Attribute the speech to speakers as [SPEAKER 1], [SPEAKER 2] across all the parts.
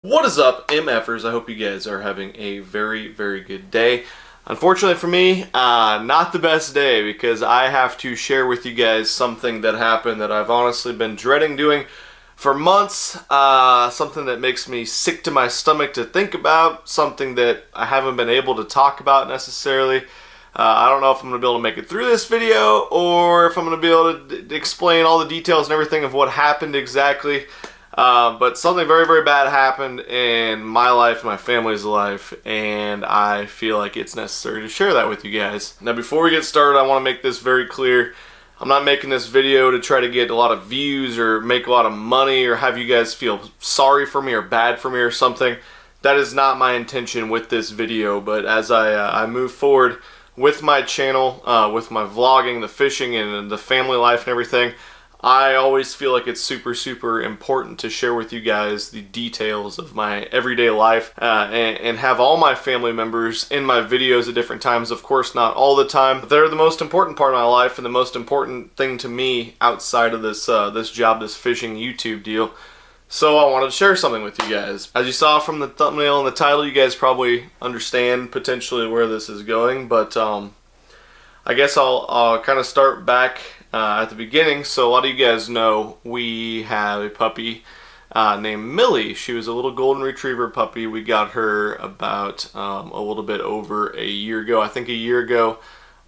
[SPEAKER 1] What is up, MFers? I hope you guys are having a very good day. Unfortunately for me, not the best day because I have to share with you guys something that happened that I've honestly been dreading doing for months. Something that makes me sick to my stomach to think about, something that I haven't been able to talk about necessarily. I don't know if I'm going to be able to make it through this video or if I'm going to be able to explain all the details and everything of what happened exactly. But something very bad happened in my life and my family's life, and I feel like it's necessary to share that with you guys. Now, before we get started, I want to make this very clear. I'm not making this video to try to get a lot of views or make a lot of money or have you guys feel sorry for me or bad for me or something. That is not my intention with this video, but as I move forward with my channel, with my vlogging, the fishing, and the family life and everything, I always feel like it's super important to share with you guys the details of my everyday life and have all my family members in my videos at different times. Of course, not all the time, but they're the most important part of my life and the most important thing to me outside of this this job, this fishing YouTube deal. So I wanted to share something with you guys. As you saw from the thumbnail and the title, you guys probably understand potentially where this is going, but I guess I'll kind of start back at the beginning. So a lot of you guys know we have a puppy named Millie. She was a little golden retriever puppy. We got her about a little bit over a year ago. I think a year ago.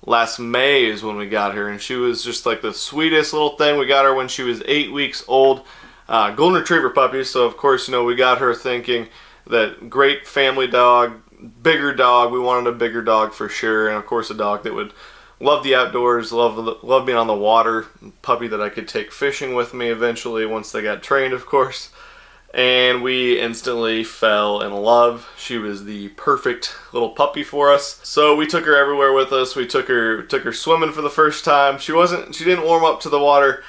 [SPEAKER 1] Last May is when we got her, and she was just like the sweetest little thing. We got her when she was 8 weeks old. Golden retriever puppy, so of course, you know, we got her thinking that great family dog, bigger dog. We wanted a bigger dog for sure, and of course a dog that would love the outdoors, love being on the water, puppy that I could take fishing with me eventually once they got trained, of course. And we instantly fell in love. She was the perfect little puppy for us. So we took her everywhere with us. We took her swimming for the first time. She didn't warm up to the water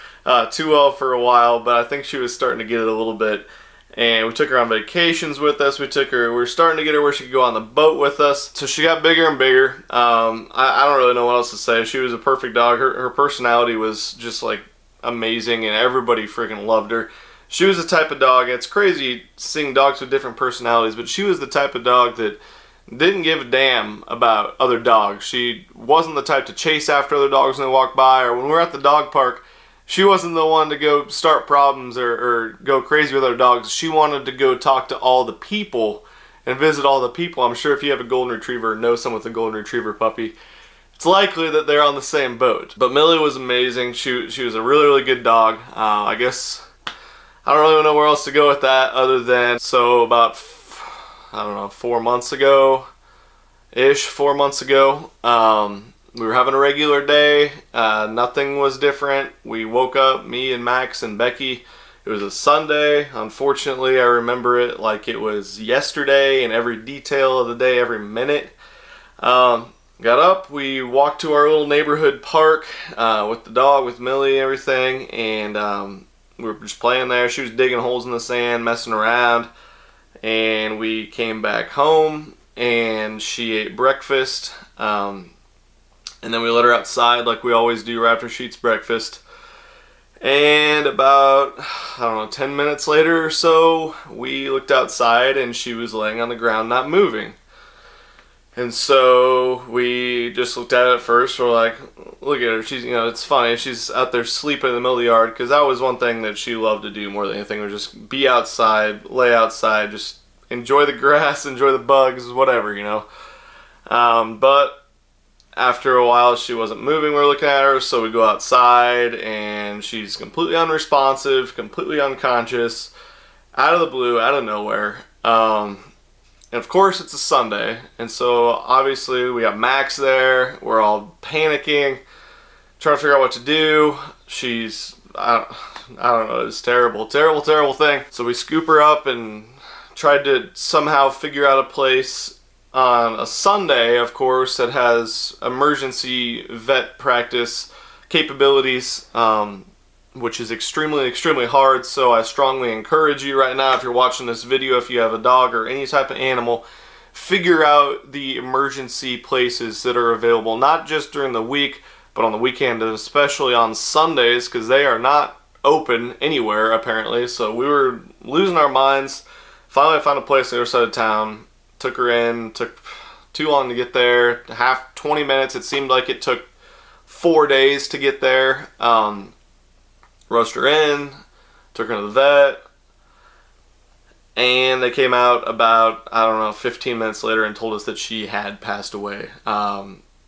[SPEAKER 1] too well for a while, but I think she was starting to get it a little bit. And we took her on vacations with us. We were starting to get her where she could go on the boat with us. So she got bigger and bigger. I don't really know what else to say. She was a perfect dog. Her personality was just like amazing, and everybody freaking loved her. She was the type of dog, it's crazy seeing dogs with different personalities, but she was the type of dog that didn't give a damn about other dogs. She wasn't the type to chase after other dogs when they walked by, or when we were at the dog park, she wasn't the one to go start problems or go crazy with other dogs. She wanted to go talk to all the people and visit all the people. I'm sure if you have a golden retriever or know someone with a golden retriever puppy, it's likely that they're on the same boat. But Millie was amazing. She was a really good dog. I guess I don't really know where else to go with that other than, so about, I don't know, 4 months ago, we were having a regular day. Nothing was different. We woke up, me and Max and Becky. It was a Sunday. Unfortunately, I remember it like it was yesterday, and every detail of the day, every minute. Got up, we walked to our little neighborhood park with the dog, with Millie and everything, and we were just playing there. She was digging holes in the sand, messing around, and we came back home, and she ate breakfast. And then we let her outside like we always do right after she eats breakfast. And about, I don't know, 10 minutes later or so, we looked outside and she was laying on the ground not moving. And so we just looked at it at first. We're like, look at her. She's, you know, it's funny. She's out there sleeping in the middle of the yard, because that was one thing that she loved to do more than anything, was just be outside, lay outside, just enjoy the grass, enjoy the bugs, whatever, you know. But after a while, she wasn't moving. We were looking at her, so we go outside, and she's completely unresponsive, completely unconscious, out of the blue, out of nowhere. And of course, it's a Sunday, and so obviously we got Max there. We're all panicking, trying to figure out what to do. I don't know, it was terrible thing. So we scoop her up and tried to somehow figure out a place on a Sunday, of course, that has emergency vet practice capabilities, which is extremely hard. So I strongly encourage you right now, if you're watching this video, if you have a dog or any type of animal, figure out the emergency places that are available, not just during the week, but on the weekend, and especially on Sundays, because they are not open anywhere apparently. So we were losing our minds, Finally, I found a place on the other side of town. Took her in. Took too long to get there. 20 minutes. It seemed like it took 4 days to get there. Rushed her in. Took her to the vet. And they came out about, I don't know, 15 minutes later and told us that she had passed away.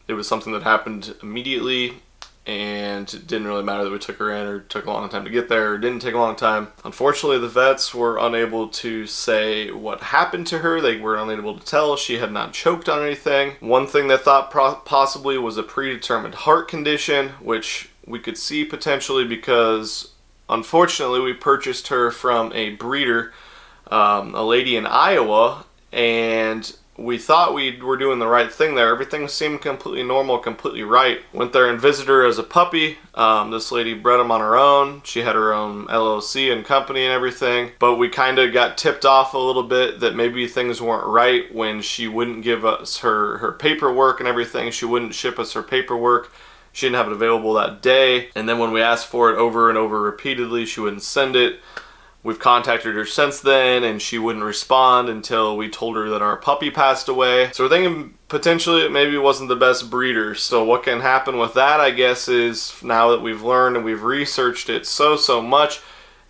[SPEAKER 1] It was something that happened immediately, and it didn't really matter that we took her in or took a long time to get there or didn't take a long time. Unfortunately, the vets were unable to say what happened to her. They were unable to tell. She had not choked on anything. One thing they thought possibly was a predetermined heart condition, which we could see potentially because, unfortunately, we purchased her from a breeder, a lady in Iowa, and we thought we were doing the right thing there. Everything seemed completely normal, completely right. Went there and visited her as a puppy. This lady bred him on her own. She had her own LLC and company and everything. But we kind of got tipped off a little bit that maybe things weren't right when she wouldn't give us her paperwork and everything. She wouldn't ship us her paperwork. She didn't have it available that day. And then when we asked for it over and over repeatedly, she wouldn't send it. We've contacted her since then, and she wouldn't respond until we told her that our puppy passed away. So we're thinking potentially it maybe wasn't the best breeder. So what can happen with that, I guess, is now that we've learned and we've researched it so much,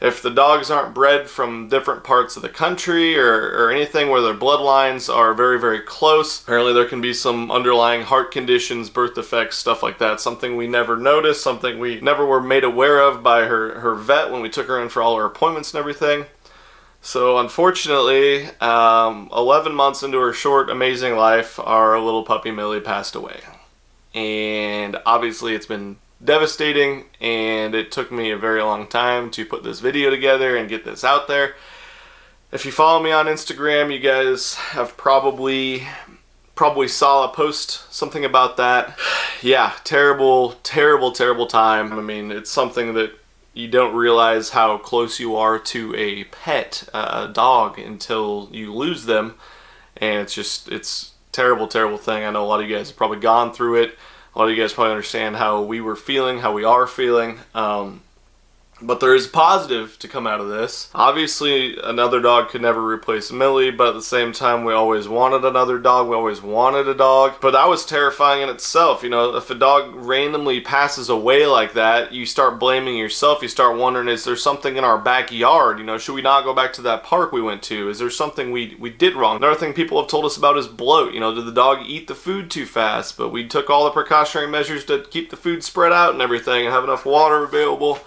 [SPEAKER 1] if the dogs aren't bred from different parts of the country or anything where their bloodlines are very close, apparently there can be some underlying heart conditions, birth defects, stuff like that. Something we never noticed, something we never were made aware of by her vet when we took her in for all her appointments and everything. So unfortunately, 11 months into her short, amazing life, our little puppy Millie passed away. And obviously it's been devastating, and it took me a very long time to put this video together and get this out there. If you follow me on Instagram, you guys have probably saw a post something about that. Yeah, terrible time. I mean, it's something that you don't realize how close you are to a pet, a dog, until you lose them, and it's terrible thing. I know a lot of you guys have probably gone through it. A lot of you guys probably understand how we were feeling, how we are feeling. But there is positive to come out of this. Obviously, another dog could never replace Millie, but at the same time, we always wanted another dog. We always wanted a dog. But that was terrifying in itself. You know, if a dog randomly passes away like that, you start blaming yourself. You start wondering, is there something in our backyard? You know, should we not go back to that park we went to? Is there something we did wrong? Another thing people have told us about is bloat. You know, did the dog eat the food too fast? But we took all the precautionary measures to keep the food spread out and everything and have enough water available.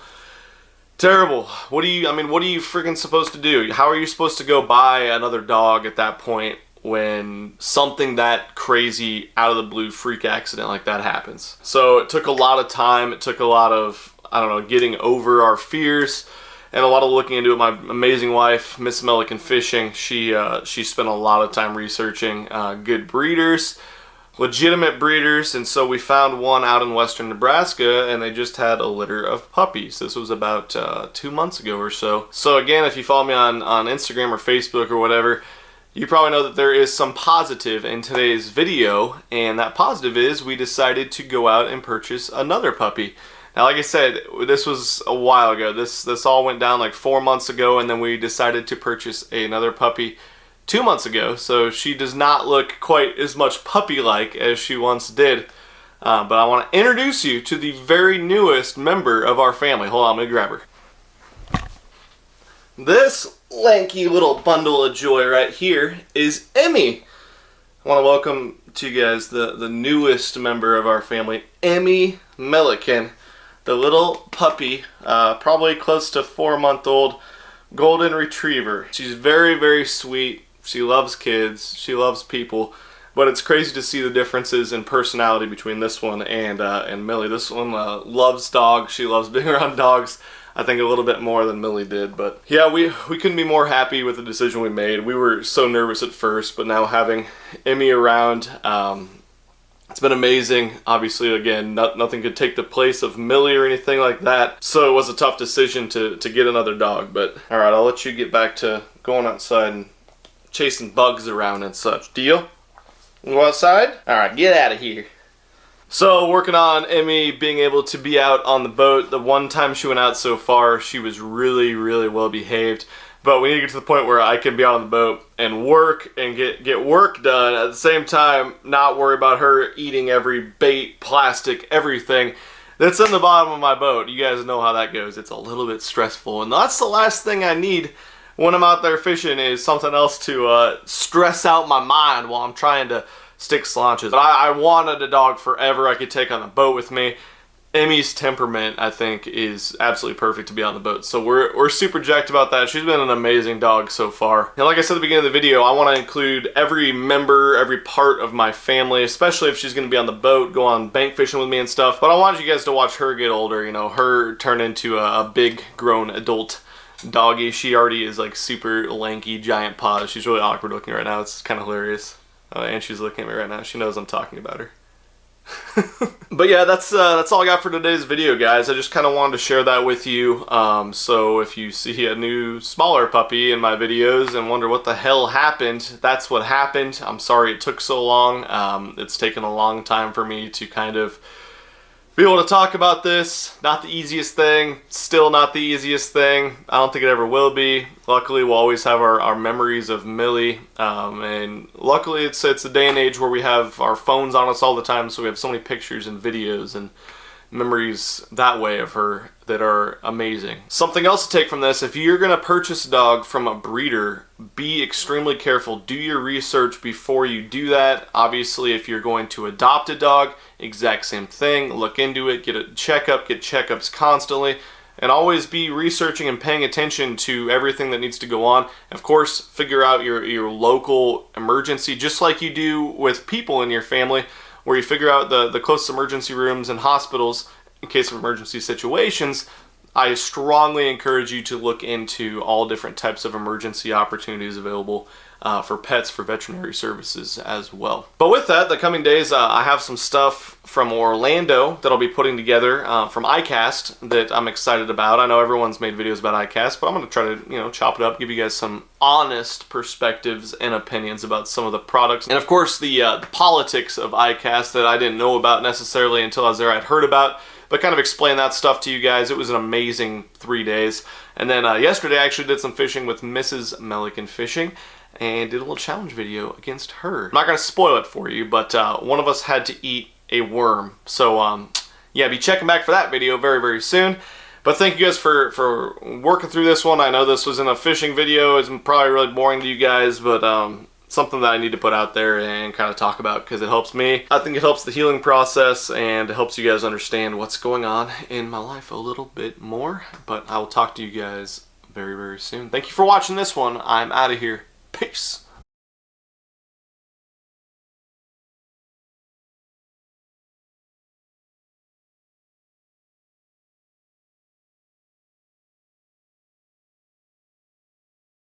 [SPEAKER 1] Terrible. What are you freaking supposed to do? How are you supposed to go buy another dog at that point when something that crazy out of the blue freak accident like that happens? So it took a lot of time. It took a lot of, I don't know, getting over our fears and a lot of looking into it. My amazing wife, Miss Milliken Fishing, she spent a lot of time researching good breeders, legitimate breeders, and so we found one out in western Nebraska, and they just had a litter of puppies. This was about 2 months ago or so. So again, if you follow me on Instagram or Facebook or whatever, you probably know that there is some positive in today's video, and that positive is we decided to go out and purchase another puppy. Now, like I said, this was a while ago. This all went down like 4 months ago, and then we decided to purchase another puppy 2 months ago, so she does not look quite as much puppy-like as she once did. But I want to introduce you to the very newest member of our family. Hold on, I'm going to grab her. This lanky little bundle of joy right here is Emmy. I want to welcome to you guys the newest member of our family, Emmy Milliken, the little puppy, probably close to 4-month-old golden retriever. She's very sweet. She loves kids, she loves people, but it's crazy to see the differences in personality between this one and Millie. This one loves dogs. She loves being around dogs, I think a little bit more than Millie did. But yeah, we couldn't be more happy with the decision we made. We were so nervous at first, but now having Emmy around, it's been amazing. Obviously, again, nothing could take the place of Millie or anything like that, so it was a tough decision to get another dog. But alright, I'll let you get back to going outside and chasing bugs around and such. Deal? You go outside? Alright, get out of here. So, working on Emmy being able to be out on the boat. The one time she went out so far, she was really well behaved. But we need to get to the point where I can be on the boat and work and get work done at the same time, not worry about her eating every bait, plastic, everything that's in the bottom of my boat. You guys know how that goes. It's a little bit stressful, and that's the last thing I need when I'm out there fishing, is something else to stress out my mind while I'm trying to stick slanches. But I wanted a dog forever I could take on the boat with me. Emmy's temperament, I think, is absolutely perfect to be on the boat. So we're super jacked about that. She's been an amazing dog so far. And like I said at the beginning of the video, I want to include every member, every part of my family, especially if she's going to be on the boat, go on bank fishing with me and stuff. But I wanted you guys to watch her get older, you know, her turn into a big grown adult doggy. She already is like super lanky, giant paws. She's really awkward looking right now. It's kind of hilarious. And she's looking at me right now. She knows I'm talking about her. But yeah, that's all I got for today's video, guys. I just kind of wanted to share that with you. So if you see a new smaller puppy in my videos and wonder what the hell happened, that's what happened. I'm sorry it took so long. It's taken a long time for me to kind of be able to talk about this. Not the easiest thing, still not the easiest thing. I don't think it ever will be. Luckily, we'll always have our memories of Millie, and luckily it's a day and age where we have our phones on us all the time, so we have so many pictures and videos and memories that way of her that are amazing. Something else to take from this: if you're going to purchase a dog from a breeder, be extremely careful. Do your research before you do that. Obviously, if you're going to adopt a dog, exact same thing. Look into it, get a checkup, get checkups constantly, and always be researching and paying attention to everything that needs to go on. Of course, figure out your local emergency, just like you do with people in your family, where you figure out the closest emergency rooms and hospitals in case of emergency situations. I strongly encourage you to look into all different types of emergency opportunities available for pets, for veterinary services as well. But with that, the coming days, I have some stuff from Orlando that I'll be putting together from iCast that I'm excited about. I know everyone's made videos about iCast, but I'm going to try to, you know, chop it up, give you guys some honest perspectives and opinions about some of the products. And of course, the politics of iCast that I didn't know about necessarily until I was there. I'd heard about, but kind of explain that stuff to you guys. It was an amazing 3 days. And then yesterday I actually did some fishing with Mrs. Milliken Fishing and did a little challenge video against her. I'm not going to spoil it for you, but one of us had to eat a worm. So yeah, be checking back for that video very, very soon. But thank you guys for working through this one. I know this was in a fishing video. It's probably really boring to you guys, but something that I need to put out there and kind of talk about because it helps me. I think it helps the healing process and it helps you guys understand what's going on in my life a little bit more. But I will talk to you guys very, very soon. Thank you for watching this one. I'm out of here. Peace.